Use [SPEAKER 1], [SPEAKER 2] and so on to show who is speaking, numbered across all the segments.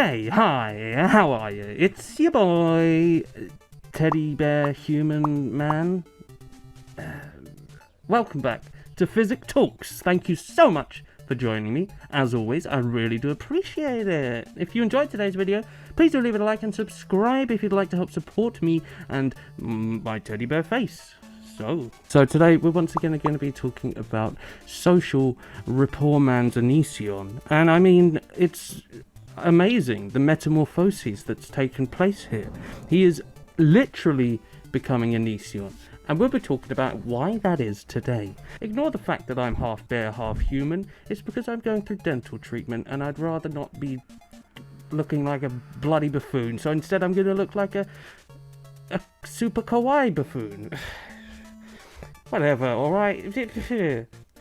[SPEAKER 1] Hey, hi, how are you? It's your boy, Teddy Bear Human Man. Welcome back to Phyzik Talks. Thank you so much for joining me. As always, I really do appreciate it. If you enjoyed today's video, please do leave it a like and subscribe if you'd like to help support me and my teddy bear face. So today we're once again going to be talking about Social Repose Anision. And I mean, it's amazing the metamorphoses that's taken place here. He is literally becoming Anision. And we'll be talking about why that is today. Ignore the fact that I'm half bear, half human. It's because I'm going through dental treatment and I'd rather not be looking like a bloody buffoon. So instead I'm going to look like a super kawaii buffoon. Whatever, alright?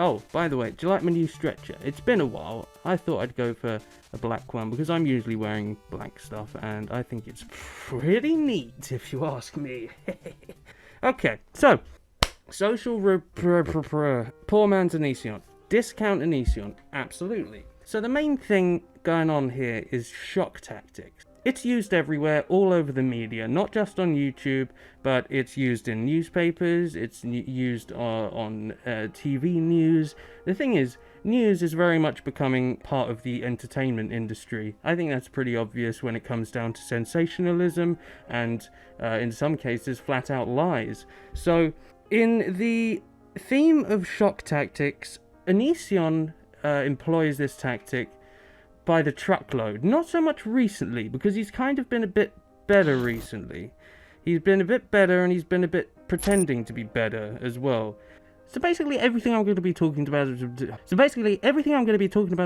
[SPEAKER 1] Oh, by the way, do you like my new stretcher? It's been a while. I thought I'd go for a black one because I'm usually wearing black stuff and I think it's pretty neat if you ask me. Okay, so Social Poor Man's Anision. Discount Anision, absolutely. So the main thing going on here is shock tactics. It's used everywhere, all over the media, not just on YouTube, but it's used in newspapers, it's used on TV news. The thing is, news is very much becoming part of the entertainment industry. I think that's pretty obvious when it comes down to sensationalism and, in some cases, flat-out lies. So, in the theme of shock tactics, Anision employs this tactic by the truckload. Not so much recently, because he's kind of been a bit better recently. He's been a bit better and he's been a bit pretending to be better as well. So basically everything I'm going to be talking about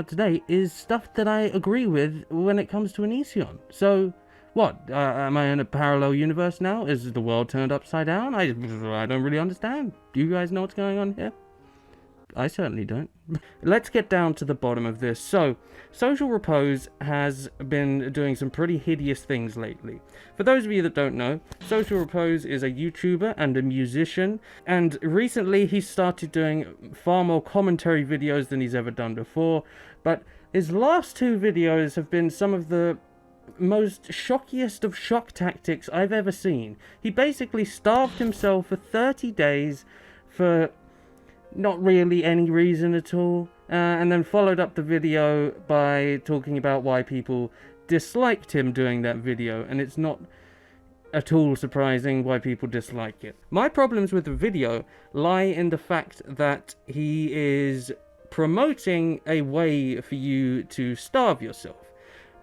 [SPEAKER 1] today is stuff that I agree with when it comes to Anision. So what? Am I in a parallel universe now? Is the world turned upside down? I don't really understand. Do you guys know what's going on here? I certainly don't. Let's get down to the bottom of this. So, Social Repose has been doing some pretty hideous things lately. For those of you that don't know, Social Repose is a YouTuber and a musician, and recently he started doing far more commentary videos than he's ever done before, but his last two videos have been some of the most shockiest of shock tactics I've ever seen. He basically starved himself for 30 days for not really any reason at all, and then followed up the video by talking about why people disliked him doing that video, and it's not at all surprising why people dislike it. My problems with the video lie in the fact that he is promoting a way for you to starve yourself,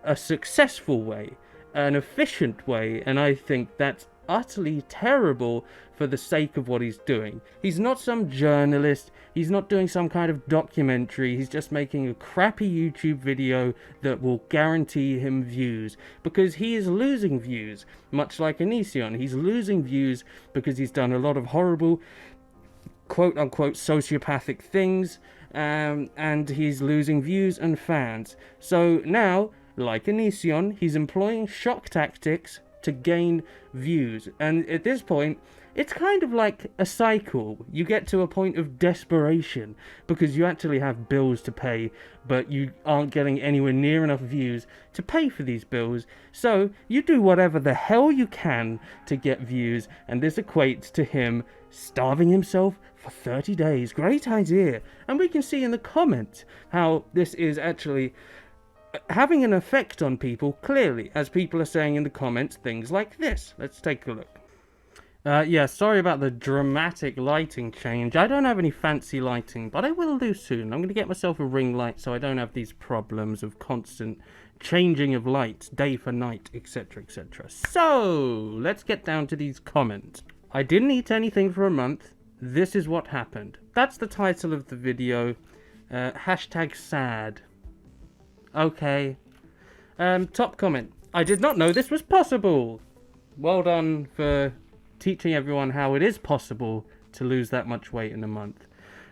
[SPEAKER 1] a successful way, an efficient way, and I think that's utterly terrible for the sake of what he's doing. He's not some journalist, he's not doing some kind of documentary, he's just making a crappy YouTube video that will guarantee him views, because he is losing views, much like Anision. He's losing views because he's done a lot of horrible, quote-unquote, sociopathic things, and he's losing views and fans. So now, like Anision, he's employing shock tactics to gain views, and at this point it's kind of like a cycle. You get to a point of desperation because you actually have bills to pay, but you aren't getting anywhere near enough views to pay for these bills, so you do whatever the hell you can to get views, and this equates to him starving himself for 30 days. Great idea. And we can see in the comments how this is actually having an effect on people, clearly, as people are saying in the comments things like this. Let's take a look. Yeah, sorry about the dramatic lighting change. I don't have any fancy lighting, but I will do soon. I'm going to get myself a ring light so I don't have these problems of constant changing of lights, day for night, etc, etc. So, let's get down to these comments. I didn't eat anything for a month. This is what happened. That's the title of the video. Hashtag sad. Okay. Top comment. I did not know this was possible. Well done for teaching everyone how it is possible to lose that much weight in a month.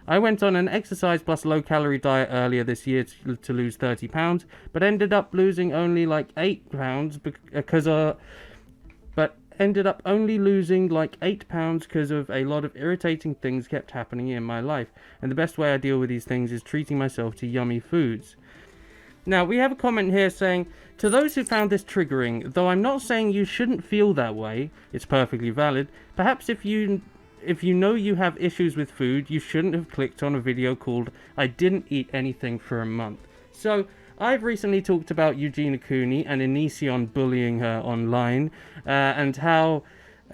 [SPEAKER 1] I went on an exercise plus low calorie diet earlier this year to lose 30 pounds, but ended up losing only like 8 pounds because of a lot of irritating things kept happening in my life, and the best way I deal with these things is treating myself to yummy foods. Now, we have a comment here saying, to those who found this triggering, though I'm not saying you shouldn't feel that way, it's perfectly valid, perhaps if you know you have issues with food, you shouldn't have clicked on a video called I didn't eat anything for a month. So, I've recently talked about Eugenia Cooney and Onision bullying her online, and how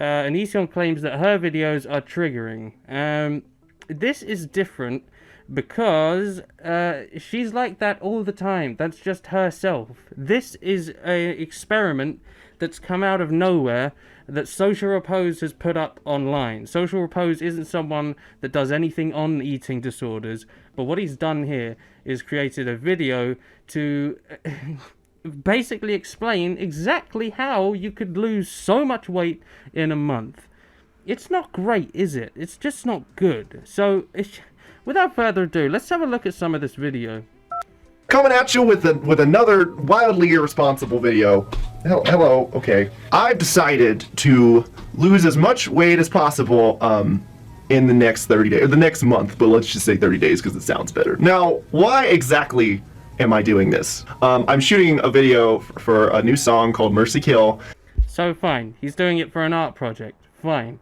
[SPEAKER 1] Onision claims that her videos are triggering. This is different because she's like that all the time. That's just herself. This is an experiment that's come out of nowhere that Social Repose has put up online. Social Repose isn't someone that does anything on eating disorders, but what he's done here is created a video to basically explain exactly how you could lose so much weight in a month. It's not great, is it? It's just not good. So, without further ado, let's have a look at some of this video.
[SPEAKER 2] Coming at you with another wildly irresponsible video. Hello, okay. I've decided to lose as much weight as possible in the next 30 days, or the next month, but let's just say 30 days because it sounds better. Now, why exactly am I doing this? I'm shooting a video for a new song called Mercy Kill.
[SPEAKER 1] So fine, he's doing it for an art project. Fine.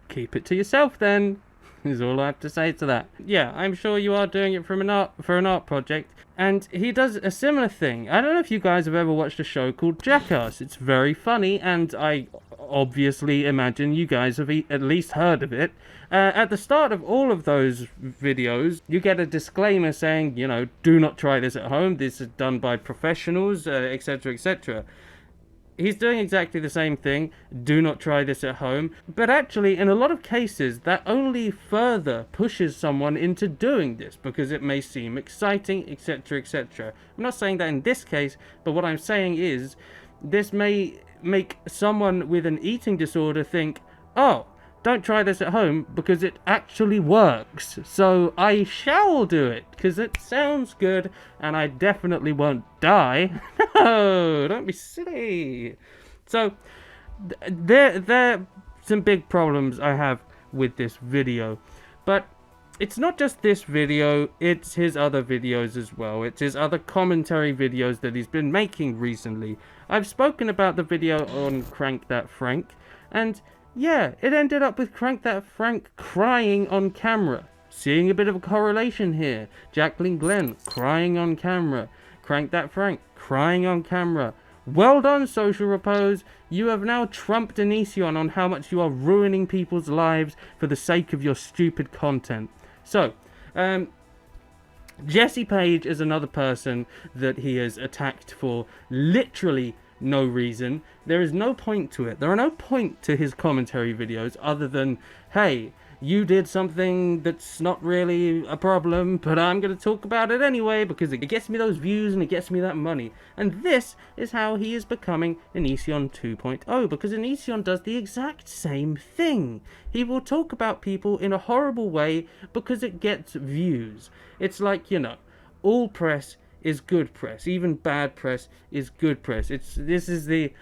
[SPEAKER 1] Keep it to yourself then, is all I have to say to that. Yeah, I'm sure you are doing it for an art project. And he does a similar thing. I don't know if you guys have ever watched a show called Jackass. It's very funny, and I obviously imagine you guys have at least heard of it. At the start of all of those videos, you get a disclaimer saying, you know, do not try this at home. This is done by professionals, etc., etc. He's doing exactly the same thing. Do not try this at home. But actually, in a lot of cases, that only further pushes someone into doing this because it may seem exciting, etc., etc. I'm not saying that in this case, but what I'm saying is this may make someone with an eating disorder think, oh, don't try this at home because it actually works. So I shall do it because it sounds good and I definitely won't die. No, don't be silly. So there are some big problems I have with this video. But it's not just this video, it's his other videos as well. It's his other commentary videos that he's been making recently. I've spoken about the video on Crankthatfrank, and yeah, it ended up with Crankthatfrank crying on camera. Seeing a bit of a correlation here. Jaclyn Glenn crying on camera. Crankthatfrank crying on camera. Well done, Social Repose. You have now trumped Onision on how much you are ruining people's lives for the sake of your stupid content. So, Jessie Paege is another person that he has attacked for literally no reason. There is no point to it. There are no point to his commentary videos other than, hey, you did something that's not really a problem, but I'm going to talk about it anyway because it gets me those views and it gets me that money. And this is how he is becoming Onision 2.0, because Onision does the exact same thing. He will talk about people in a horrible way because it gets views. It's like, you know, all press is good press. Even bad press is good press. This is the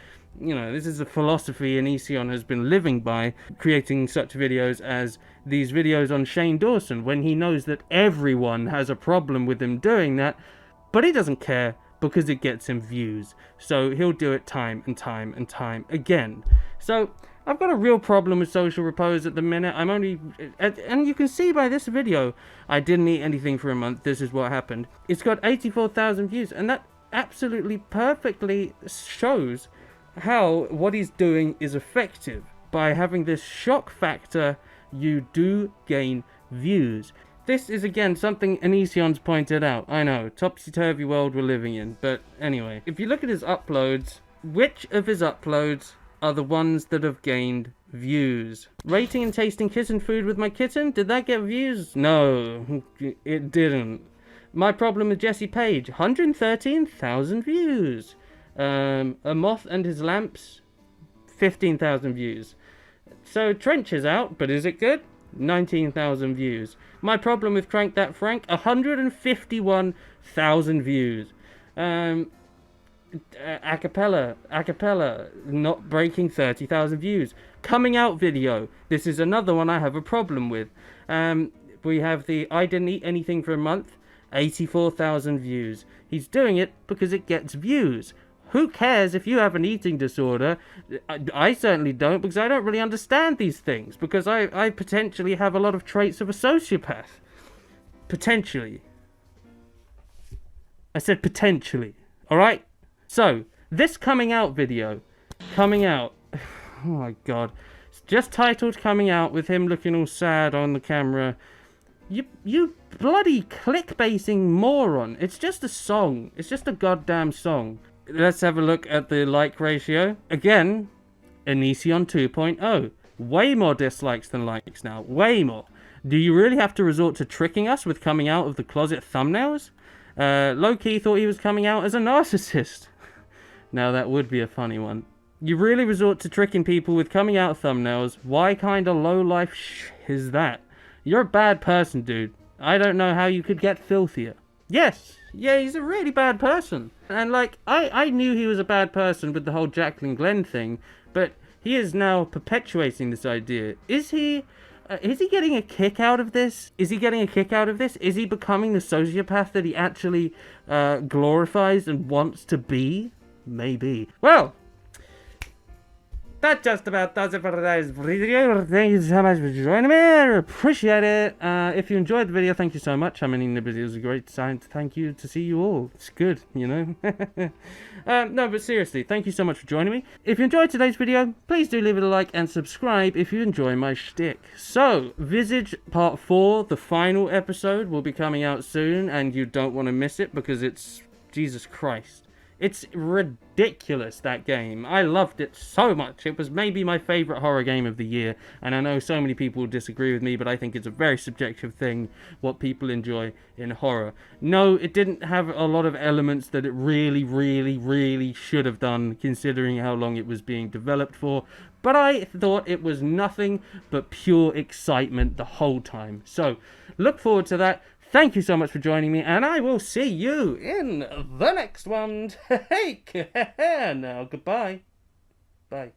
[SPEAKER 1] philosophy Onision has been living by, creating such videos as these videos on Shane Dawson, when he knows that everyone has a problem with him doing that, but he doesn't care because it gets him views. So he'll do it time and time and time again. So I've got a real problem with Social Repose at the minute. And you can see by this video, I didn't eat anything for a month. This is what happened. It's got 84,000 views, and that absolutely perfectly shows how what he's doing is effective. By having this shock factor, you do gain views. This is again something Onision's pointed out. I know, topsy-turvy world we're living in, but anyway, if you look at his uploads, which of his uploads are the ones that have gained views? Rating and tasting kitten food with my kitten, did that get views? No, it didn't. My problem with Jessie Paege, 113,000 views. A moth and his lamps, 15,000 views. So Trench is out, but is it good? 19,000 views. My problem with Crankthatfrank, 151,000 views. Acapella, not breaking 30,000 views. Coming out video, this is another one I have a problem with. We have the I didn't eat anything for a month. 84,000 views. He's doing it because it gets views. Who cares if you have an eating disorder? I certainly don't, because I don't really understand these things, because I potentially have a lot of traits of a sociopath. Potentially. I said potentially. Alright? So, this coming out video. Coming out. Oh my god. It's just titled Coming Out, with him looking all sad on the camera. You bloody clickbaiting moron. It's just a song. It's just a goddamn song. Let's have a look at the like ratio. Again, Onision 2.0. Way more dislikes than likes now. Way more. Do you really have to resort to tricking us with coming out of the closet thumbnails? Low-key thought he was coming out as a narcissist. Now that would be a funny one. You really resort to tricking people with coming out thumbnails. Why kind of low-life is that? You're a bad person, dude. I don't know how you could get filthier. Yes, yeah, he's a really bad person. And like, I knew he was a bad person with the whole Jaclyn Glenn thing, but he is now perpetuating this idea. Is he getting a kick out of this? Is he getting a kick out of this? Is he becoming the sociopath that he actually glorifies and wants to be? Maybe. Well, that just about does it for today's video. Thank you so much for joining me. I appreciate it. If you enjoyed the video, thank you so much. I mean, the video is a great sign. Thank you to see you all. It's good, you know. No, but seriously, thank you so much for joining me. If you enjoyed today's video, please do leave it a like and subscribe if you enjoy my shtick. So, Visage Part 4, the final episode, will be coming out soon, and you don't want to miss it because it's... Jesus Christ. It's ridiculous, that game. I loved it so much. It was maybe my favourite horror game of the year. And I know so many people disagree with me, but I think it's a very subjective thing, what people enjoy in horror. No, it didn't have a lot of elements that it really should have done, considering how long it was being developed for. But I thought it was nothing but pure excitement the whole time. So, look forward to that. Thank you so much for joining me, and I will see you in the next one. Take care now. Goodbye. Bye.